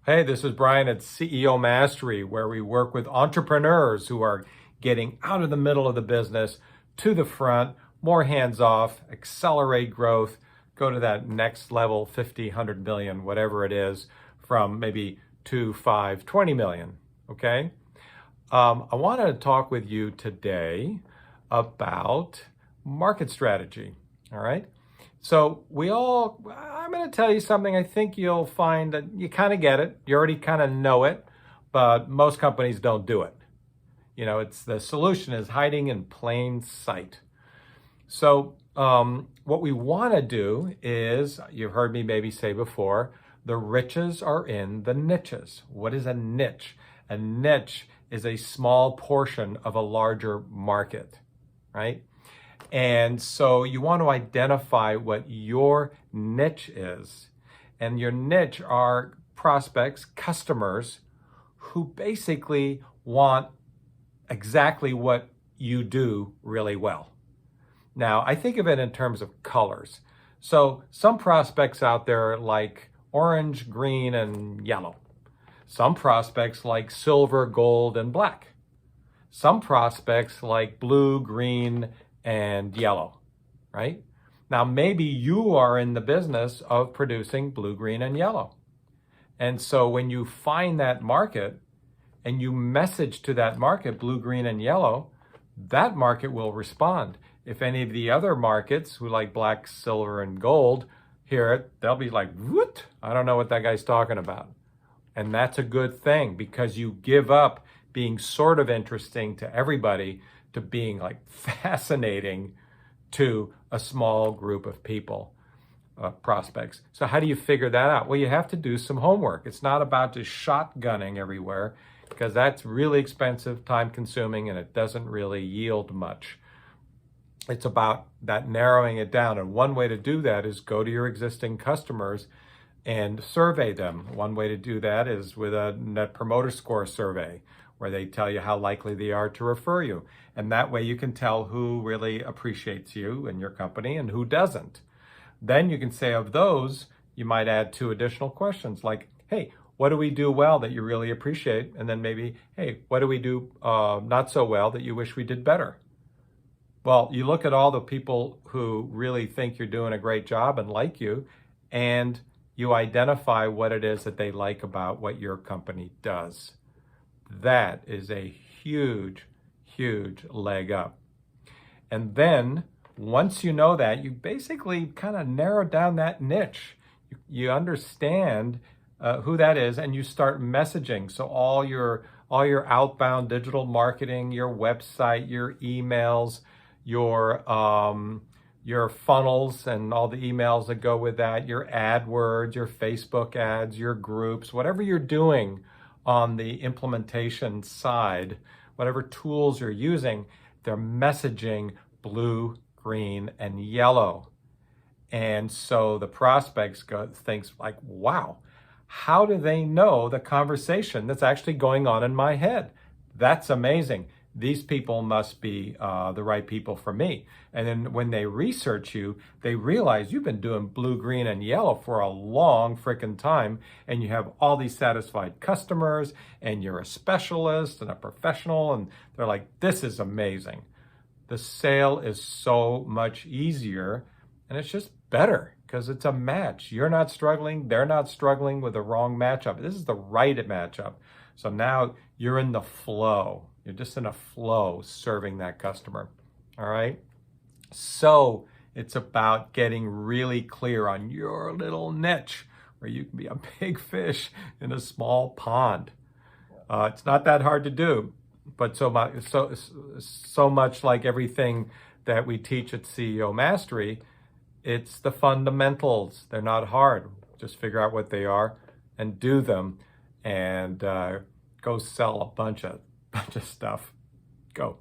Hey, this is Brian at CEO Mastery, where we work with entrepreneurs who are getting out of the middle of the business to the front, more hands off, accelerate growth, go to that next level, 50, 100 million, whatever it is, from maybe 2, 5, 20 million. Okay? I wanted to talk with you today about market strategy. All right? So I'm going to tell you something. I think you'll find that you kind of get it. You already kind of know it, but most companies don't do it. It's the solution is hiding in plain sight. So what we want to do is, you've heard me maybe say before, the riches are in the niches. What is a niche? A niche is a small portion of a larger market, right? And so you want to identify what your niche is. And your niche are prospects, customers who basically want exactly what you do really well. Now, I think of it in terms of colors. So some prospects out there like orange, green, and yellow. Some prospects like silver, gold, and black. Some prospects like blue, green, and yellow, right? Now, maybe you are in the business of producing blue, green, and yellow. And so when you find that market and you message to that market, blue, green, and yellow, that market will respond. If any of the other markets who like black, silver, and gold hear it, they'll be like, what? I don't know what that guy's talking about. And that's a good thing because you give up being sort of interesting to everybody to being like fascinating to a small group of people, prospects. So how do you figure that out? Well, you have to do some homework. It's not about just shotgunning everywhere because that's really expensive, time consuming, and it doesn't really yield much. It's about that narrowing it down. And one way to do that is go to your existing customers and survey them. One way to do that is with a Net Promoter Score survey, where they tell you how likely they are to refer you. And that way you can tell who really appreciates you and your company and who doesn't. Then you can say of those, you might add 2 additional questions like, hey, what do we do well that you really appreciate? And then maybe, hey, what do we do not so well that you wish we did better? Well, you look at all the people who really think you're doing a great job and like you, and you identify what it is that they like about what your company does. That is a huge, huge leg up. And then once you know that, you basically kind of narrow down that niche. You understand who that is, and you start messaging. So all your outbound digital marketing, your website, your emails, your funnels and all the emails that go with that, your AdWords, your Facebook ads, your groups, whatever you're doing on the implementation side, whatever tools you're using, they're messaging blue, green, and yellow. And so the prospects thinks like, wow, how do they know the conversation that's actually going on in my head? That's amazing. These people must be the right people for me. And then when they research you, they realize you've been doing blue, green, and yellow for a long freaking time, and you have all these satisfied customers, and you're a specialist and a professional, and they're like, this is amazing. The sale is so much easier, and it's just better because it's a match. You're not struggling. They're not struggling with the wrong matchup. This is the right matchup. So now you're in the flow. You're just in a flow serving that customer. All right. So it's about getting really clear on your little niche where you can be a big fish in a small pond. It's not that hard to do, but so much like everything that we teach at CEO Mastery, it's the fundamentals. They're not hard. Just figure out what they are and do them, and go sell a bunch of stuff. Go.